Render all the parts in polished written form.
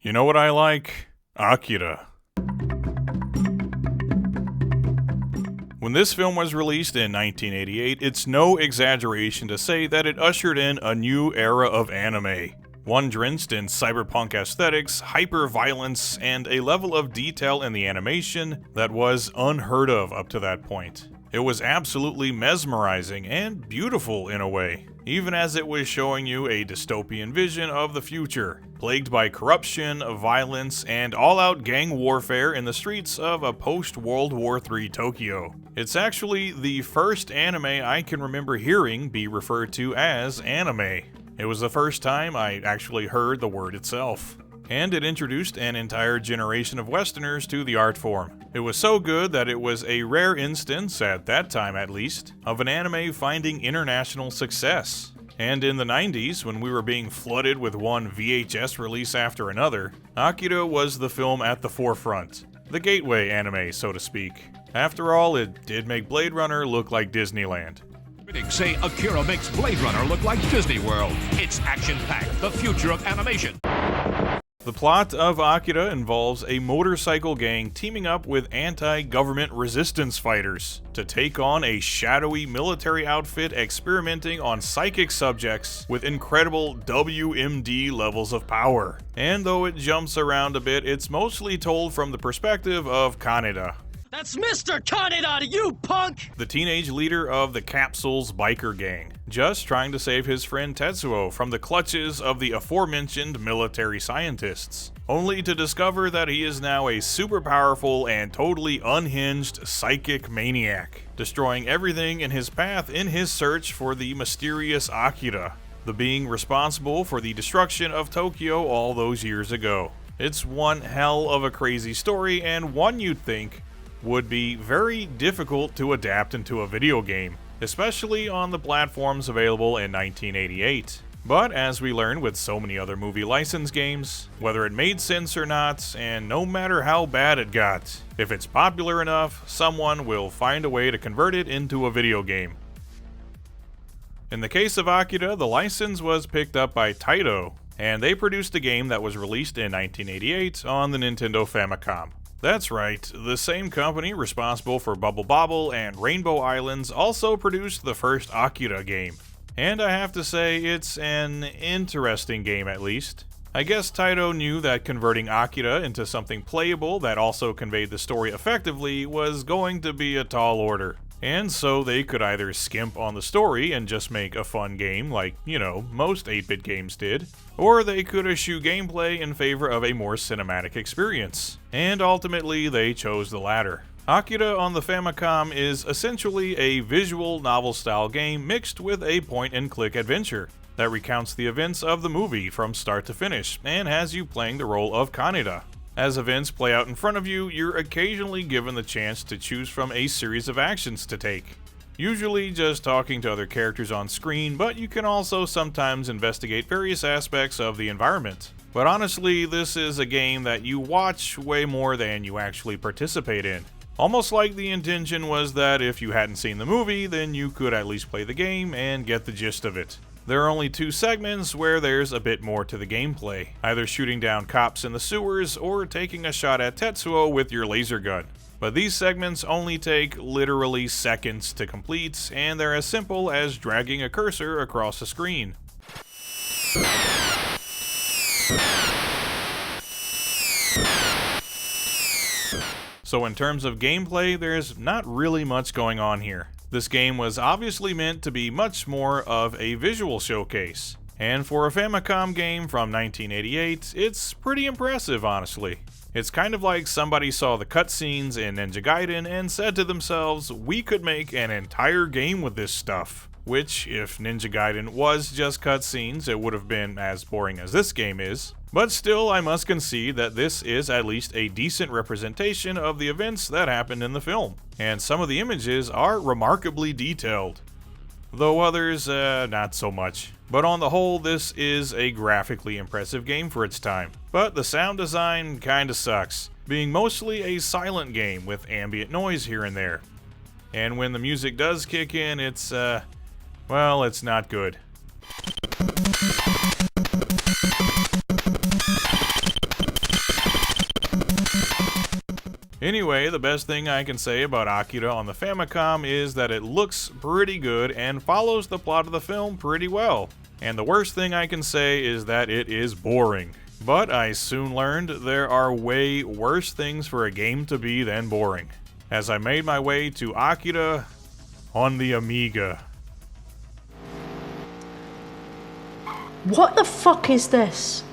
You know what I like? Akira. When this film was released in 1988, it's no exaggeration to say that it ushered in a new era of anime. One drenched in cyberpunk aesthetics, hyper-violence, and a level of detail in the animation that was unheard of up to that point. It was absolutely mesmerizing and beautiful in a way, even as it was showing you a dystopian vision of the future, plagued by corruption, violence, and all-out gang warfare in the streets of a post-World War III Tokyo. It's actually the first anime I can remember hearing be referred to as anime. It was the first time I actually heard the word itself, and it introduced an entire generation of Westerners to the art form. It was so good that it was a rare instance, at that time at least, of an anime finding international success. And in the 90s, when we were being flooded with one VHS release after another, Akira was the film at the forefront. The gateway anime, so to speak. After all, it did make Blade Runner look like Disneyland. Critics say Akira makes Blade Runner look like Disney World. It's action-packed, the future of animation. The plot of Akira involves a motorcycle gang teaming up with anti-government resistance fighters to take on a shadowy military outfit experimenting on psychic subjects with incredible WMD levels of power. And though it jumps around a bit, it's mostly told from the perspective of Kaneda. That's Mr. Kaneda to you, punk! The teenage leader of the Capsules biker gang, just trying to save his friend Tetsuo from the clutches of the aforementioned military scientists, only to discover that he is now a super powerful and totally unhinged psychic maniac, destroying everything in his path in his search for the mysterious Akira, the being responsible for the destruction of Tokyo all those years ago. It's one hell of a crazy story, and one you'd think would be very difficult to adapt into a video game, especially on the platforms available in 1988. But as we learned with so many other movie license games, whether it made sense or not, and no matter how bad it got, if it's popular enough, someone will find a way to convert it into a video game. In the case of Akira, the license was picked up by Taito, and they produced a game that was released in 1988 on the Nintendo Famicom. That's right, the same company responsible for Bubble Bobble and Rainbow Islands also produced the first Akira game. And I have to say, it's an interesting game at least. I guess Taito knew that converting Akira into something playable that also conveyed the story effectively was going to be a tall order. And so they could either skimp on the story and just make a fun game like, most 8-bit games did, or they could eschew gameplay in favor of a more cinematic experience. And ultimately, they chose the latter. Akira on the Famicom is essentially a visual novel-style game mixed with a point-and-click adventure that recounts the events of the movie from start to finish and has you playing the role of Kaneda. As events play out in front of you, you're occasionally given the chance to choose from a series of actions to take. Usually just talking to other characters on screen, but you can also sometimes investigate various aspects of the environment. But honestly, this is a game that you watch way more than you actually participate in. Almost like the intention was that if you hadn't seen the movie, then you could at least play the game and get the gist of it. There are only 2 segments where there's a bit more to the gameplay, either shooting down cops in the sewers or taking a shot at Tetsuo with your laser gun. But these segments only take literally seconds to complete, and they're as simple as dragging a cursor across a screen. So in terms of gameplay, there's not really much going on here. This game was obviously meant to be much more of a visual showcase, and for a Famicom game from 1988, it's pretty impressive, honestly. It's kind of like somebody saw the cutscenes in Ninja Gaiden and said to themselves, we could make an entire game with this stuff. Which, if Ninja Gaiden was just cutscenes, it would have been as boring as this game is. But still, I must concede that this is at least a decent representation of the events that happened in the film, and some of the images are remarkably detailed, though others, not so much. But on the whole, this is a graphically impressive game for its time. But the sound design kinda sucks, being mostly a silent game with ambient noise here and there. And when the music does kick in, it's not good. Anyway, the best thing I can say about Akira on the Famicom is that it looks pretty good and follows the plot of the film pretty well. And the worst thing I can say is that it is boring. But I soon learned there are way worse things for a game to be than boring, as I made my way to Akira on the Amiga. What the fuck is this?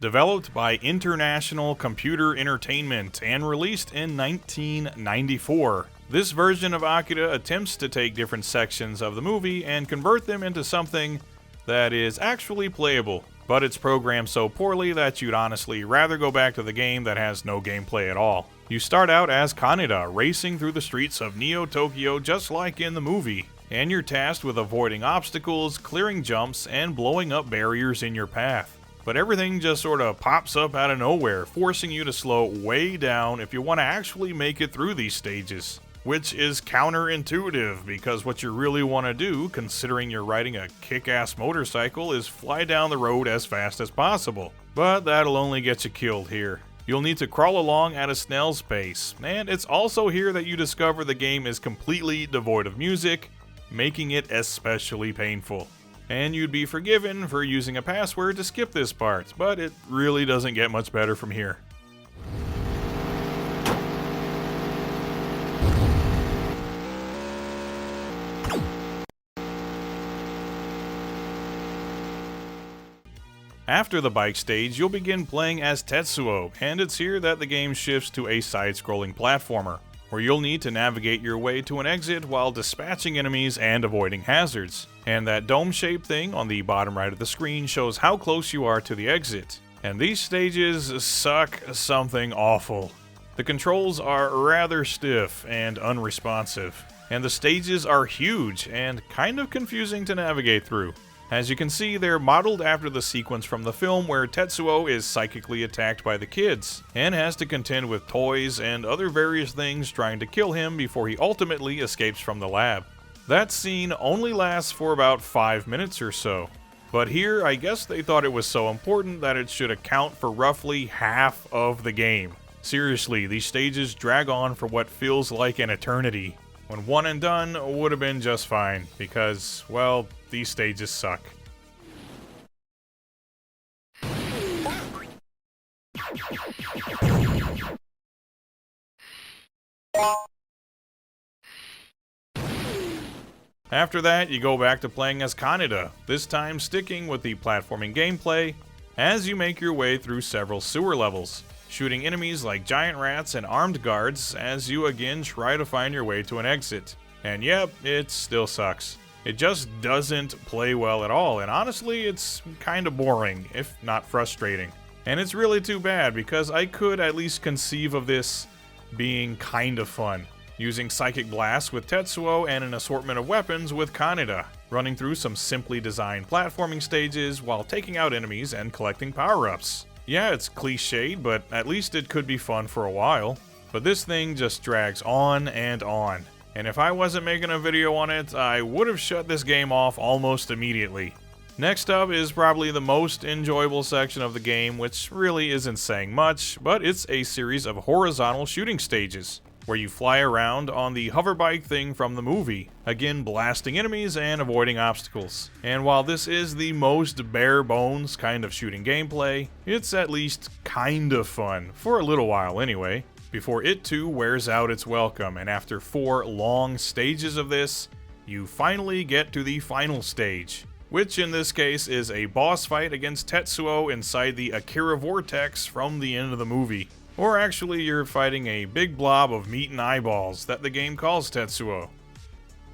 Developed by International Computer Entertainment and released in 1994. This version of Akira attempts to take different sections of the movie and convert them into something that is actually playable, but it's programmed so poorly that you'd honestly rather go back to the game that has no gameplay at all. You start out as Kaneda, racing through the streets of Neo-Tokyo just like in the movie, and you're tasked with avoiding obstacles, clearing jumps, and blowing up barriers in your path. But everything just sort of pops up out of nowhere, forcing you to slow way down if you want to actually make it through these stages. Which is counterintuitive, because what you really want to do, considering you're riding a kick-ass motorcycle, is fly down the road as fast as possible. But that'll only get you killed here. You'll need to crawl along at a snail's pace, and it's also here that you discover the game is completely devoid of music, making it especially painful. And you'd be forgiven for using a password to skip this part, but it really doesn't get much better from here. After the bike stage, you'll begin playing as Tetsuo, and it's here that the game shifts to a side-scrolling platformer, where you'll need to navigate your way to an exit while dispatching enemies and avoiding hazards. And that dome-shaped thing on the bottom right of the screen shows how close you are to the exit. And these stages suck something awful. The controls are rather stiff and unresponsive, and the stages are huge and kind of confusing to navigate through. As you can see, they're modeled after the sequence from the film where Tetsuo is psychically attacked by the kids, and has to contend with toys and other various things trying to kill him before he ultimately escapes from the lab. That scene only lasts for about 5 minutes or so, but here I guess they thought it was so important that it should account for roughly half of the game. Seriously, these stages drag on for what feels like an eternity, when one and done would have been just fine, because, well, these stages suck. After that, you go back to playing as Kaneda, this time sticking with the platforming gameplay, as you make your way through several sewer levels, shooting enemies like giant rats and armed guards as you again try to find your way to an exit. And yep, it still sucks. It just doesn't play well at all, and honestly, it's kinda boring, if not frustrating. And it's really too bad, because I could at least conceive of this being kinda fun, using Psychic Blasts with Tetsuo and an assortment of weapons with Kaneda, running through some simply designed platforming stages while taking out enemies and collecting power-ups. Yeah, it's cliched, but at least it could be fun for a while. But this thing just drags on and on. And if I wasn't making a video on it, I would have shut this game off almost immediately. Next up is probably the most enjoyable section of the game, which really isn't saying much, but it's a series of horizontal shooting stages, where you fly around on the hoverbike thing from the movie, again blasting enemies and avoiding obstacles. And while this is the most bare bones kind of shooting gameplay, it's at least kind of fun, for a little while anyway, before it too wears out its welcome, and after 4 long stages of this, you finally get to the final stage, which in this case is a boss fight against Tetsuo inside the Akira vortex from the end of the movie. Or actually, you're fighting a big blob of meat and eyeballs that the game calls Tetsuo.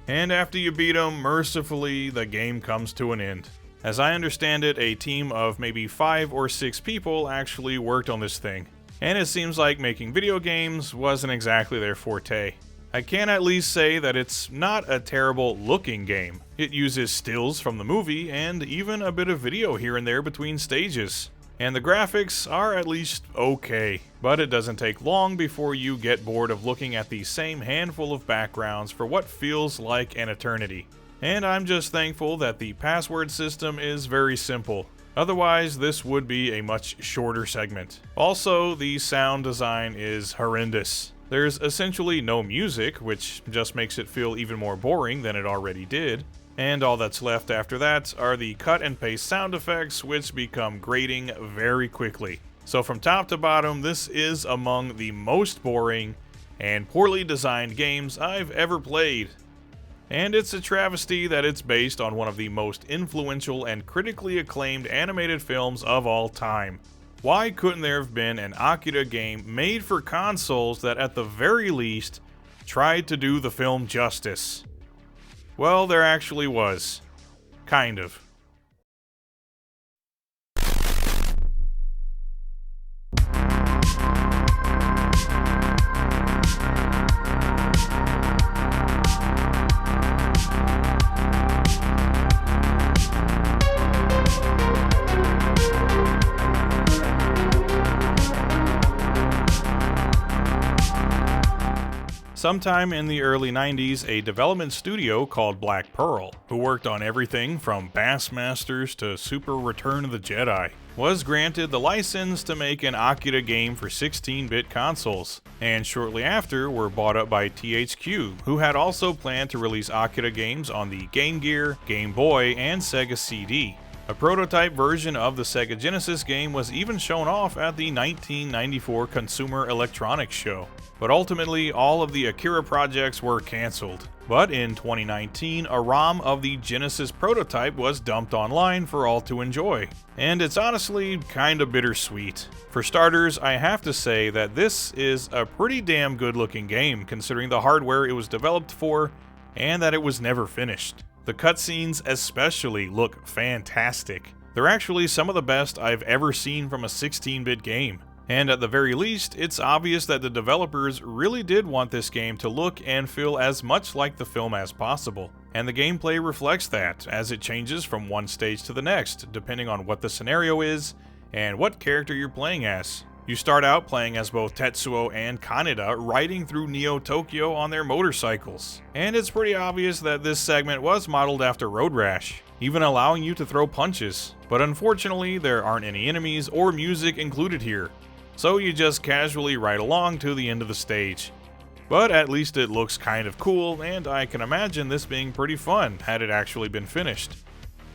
And after you beat him, mercifully, the game comes to an end. As I understand it, a team of maybe 5 or 6 people actually worked on this thing, and it seems like making video games wasn't exactly their forte. I can at least say that it's not a terrible looking game. It uses stills from the movie and even a bit of video here and there between stages. And the graphics are at least okay, but it doesn't take long before you get bored of looking at the same handful of backgrounds for what feels like an eternity. And I'm just thankful that the password system is very simple, Otherwise, this would be a much shorter segment. Also, the sound design is horrendous. There's essentially no music, which just makes it feel even more boring than it already did. And all that's left after that are the cut and paste sound effects, which become grating very quickly. So from top to bottom, this is among the most boring and poorly designed games I've ever played. And it's a travesty that it's based on one of the most influential and critically acclaimed animated films of all time. Why couldn't there have been an Akira game made for consoles that at the very least tried to do the film justice? Well, there actually was. Kind of. Sometime in the early 90s, a development studio called Black Pearl, who worked on everything from Bassmasters to Super Return of the Jedi, was granted the license to make an Akira game for 16-bit consoles, and shortly after were bought up by THQ, who had also planned to release Akira games on the Game Gear, Game Boy, and Sega CD. A prototype version of the Sega Genesis game was even shown off at the 1994 Consumer Electronics Show. But ultimately, all of the Akira projects were cancelled. But in 2019, a ROM of the Genesis prototype was dumped online for all to enjoy. And it's honestly kinda bittersweet. For starters, I have to say that this is a pretty damn good looking game considering the hardware it was developed for and that it was never finished. The cutscenes especially look fantastic. They're actually some of the best I've ever seen from a 16-bit game. And at the very least, it's obvious that the developers really did want this game to look and feel as much like the film as possible. And the gameplay reflects that, as it changes from one stage to the next, depending on what the scenario is and what character you're playing as. You start out playing as both Tetsuo and Kaneda riding through Neo-Tokyo on their motorcycles. And it's pretty obvious that this segment was modeled after Road Rash, even allowing you to throw punches. But unfortunately, there aren't any enemies or music included here. So you just casually ride along to the end of the stage. But at least it looks kind of cool, and I can imagine this being pretty fun had it actually been finished.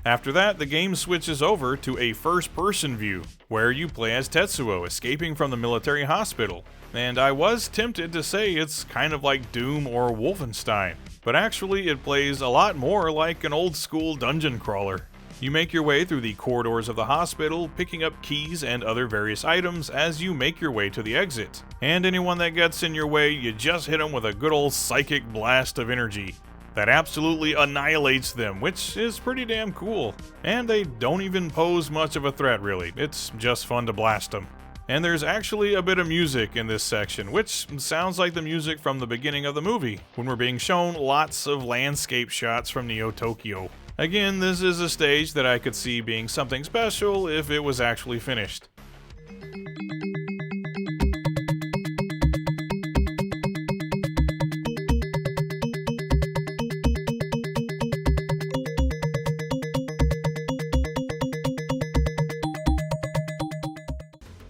After that, the game switches over to a first-person view, where you play as Tetsuo escaping from the military hospital. And I was tempted to say it's kind of like Doom or Wolfenstein, but actually it plays a lot more like an old-school dungeon crawler. You make your way through the corridors of the hospital, picking up keys and other various items as you make your way to the exit. And anyone that gets in your way, you just hit them with a good old psychic blast of energy that absolutely annihilates them, which is pretty damn cool. And they don't even pose much of a threat really, it's just fun to blast them. And there's actually a bit of music in this section, which sounds like the music from the beginning of the movie, when we're being shown lots of landscape shots from Neo-Tokyo. Again, this is a stage that I could see being something special if it was actually finished.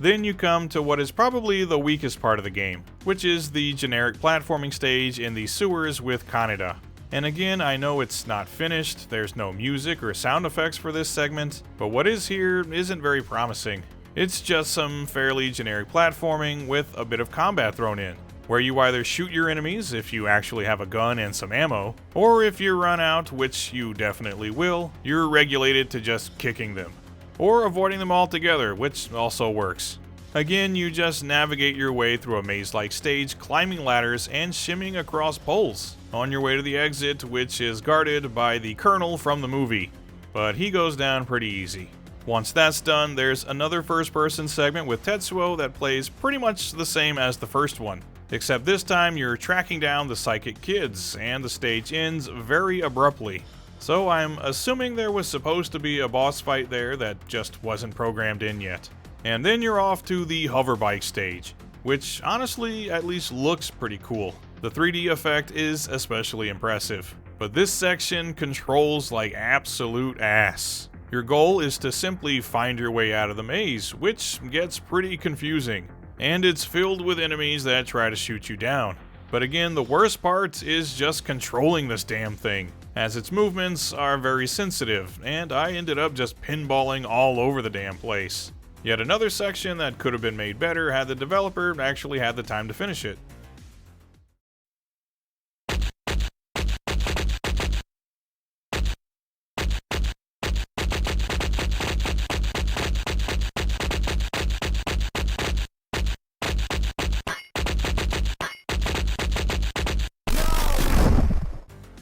Then you come to what is probably the weakest part of the game, which is the generic platforming stage in the sewers with Kaneda. And again, I know it's not finished, there's no music or sound effects for this segment, but what is here isn't very promising. It's just some fairly generic platforming with a bit of combat thrown in, where you either shoot your enemies if you actually have a gun and some ammo, or if you run out, which you definitely will, you're regulated to just kicking them, or avoiding them altogether, which also works. Again, you just navigate your way through a maze-like stage, climbing ladders and shimmying across poles, on your way to the exit, which is guarded by the Colonel from the movie, but he goes down pretty easy. Once that's done, there's another first-person segment with Tetsuo that plays pretty much the same as the first one, except this time you're tracking down the psychic kids, and the stage ends very abruptly. So I'm assuming there was supposed to be a boss fight there that just wasn't programmed in yet. And then you're off to the hoverbike stage, which honestly at least looks pretty cool. The 3D effect is especially impressive, but this section controls like absolute ass. Your goal is to simply find your way out of the maze, which gets pretty confusing, and it's filled with enemies that try to shoot you down. But again, the worst part is just controlling this damn thing, as its movements are very sensitive, and I ended up just pinballing all over the damn place. Yet another section that could have been made better had the developer actually had the time to finish it.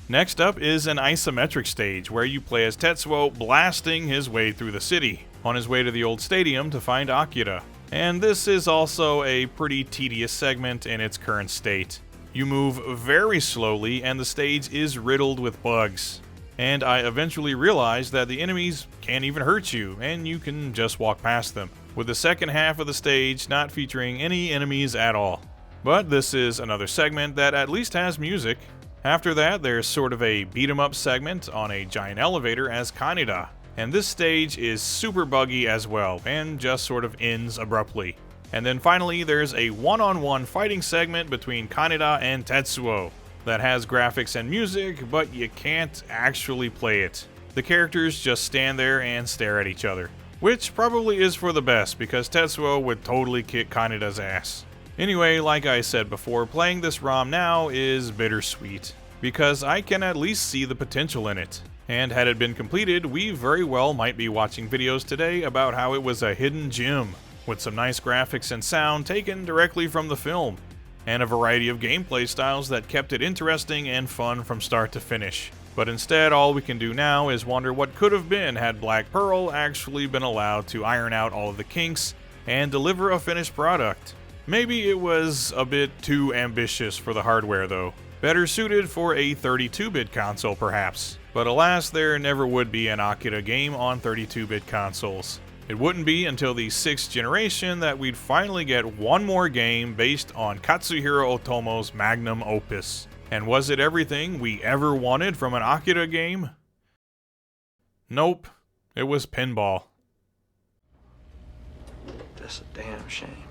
Next up is an isometric stage where you play as Tetsuo blasting his way through the city, on his way to the old stadium to find Akira. And this is also a pretty tedious segment in its current state. You move very slowly and the stage is riddled with bugs. And I eventually realized that the enemies can't even hurt you and you can just walk past them, with the second half of the stage not featuring any enemies at all. But this is another segment that at least has music. After that, there's sort of a beat-em-up segment on a giant elevator as Kaneda, and this stage is super buggy as well, and just sort of ends abruptly. And then finally, there's a one-on-one fighting segment between Kaneda and Tetsuo that has graphics and music, but you can't actually play it. The characters just stand there and stare at each other, which probably is for the best because Tetsuo would totally kick Kaneda's ass. Anyway, like I said before, playing this ROM now is bittersweet, because I can at least see the potential in it. And had it been completed, we very well might be watching videos today about how it was a hidden gem, with some nice graphics and sound taken directly from the film, and a variety of gameplay styles that kept it interesting and fun from start to finish. But instead, all we can do now is wonder what could have been had Black Pearl actually been allowed to iron out all of the kinks and deliver a finished product. Maybe it was a bit too ambitious for the hardware though. Better suited for a 32-bit console perhaps. But alas, there never would be an Akira game on 32-bit consoles. It wouldn't be until the 6th generation that we'd finally get one more game based on Katsuhiro Otomo's magnum opus. And was it everything we ever wanted from an Akira game? Nope. It was pinball. That's a damn shame.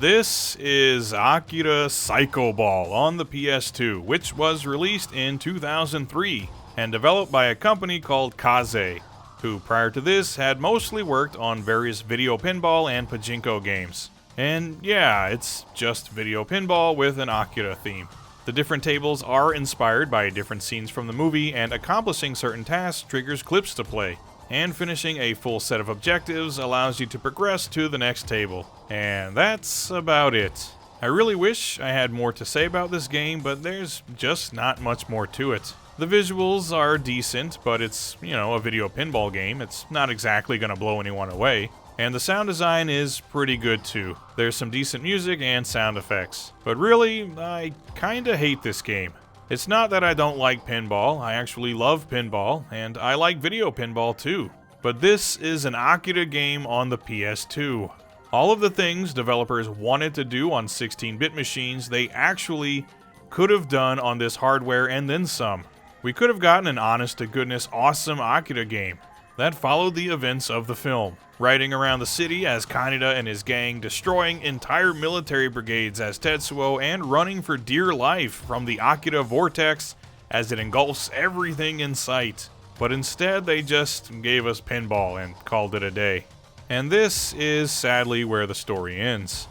This is Akira Psycho Ball on the PS2, which was released in 2003 and developed by a company called Kaze, who prior to this had mostly worked on various video pinball and pachinko games. And yeah, it's just video pinball with an Akira theme. The different tables are inspired by different scenes from the movie, and accomplishing certain tasks triggers clips to play. And finishing a full set of objectives allows you to progress to the next table. And that's about it. I really wish I had more to say about this game, but there's just not much more to it. The visuals are decent, but it's, a video pinball game. It's not exactly gonna blow anyone away. And the sound design is pretty good too. There's some decent music and sound effects. But really, I kinda hate this game. It's not that I don't like pinball, I actually love pinball, and I like video pinball too. But this is an Akira game on the PS2. All of the things developers wanted to do on 16-bit machines, they actually could have done on this hardware and then some. We could have gotten an honest-to-goodness awesome Akira game that followed the events of the film, riding around the city as Kaneda and his gang, destroying entire military brigades as Tetsuo, and running for dear life from the Akira vortex as it engulfs everything in sight. But instead, they just gave us pinball and called it a day. And this is sadly where the story ends.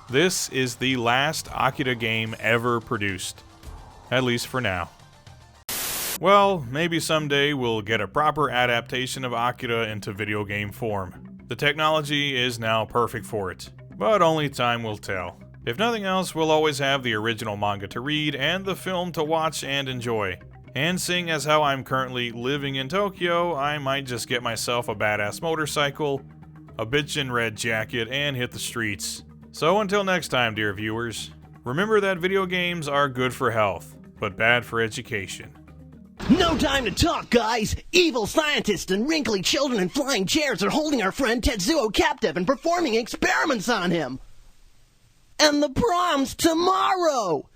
This is the last Akira game ever produced, at least for now. Well, maybe someday we'll get a proper adaptation of Akira into video game form. The technology is now perfect for it, but only time will tell. If nothing else, we'll always have the original manga to read and the film to watch and enjoy. And seeing as how I'm currently living in Tokyo, I might just get myself a badass motorcycle, a bitchin' red jacket, and hit the streets. So until next time, dear viewers, remember that video games are good for health, but bad for education. No time to talk, guys! Evil scientists and wrinkly children in flying chairs are holding our friend Tetsuo captive and performing experiments on him! And the prom's tomorrow!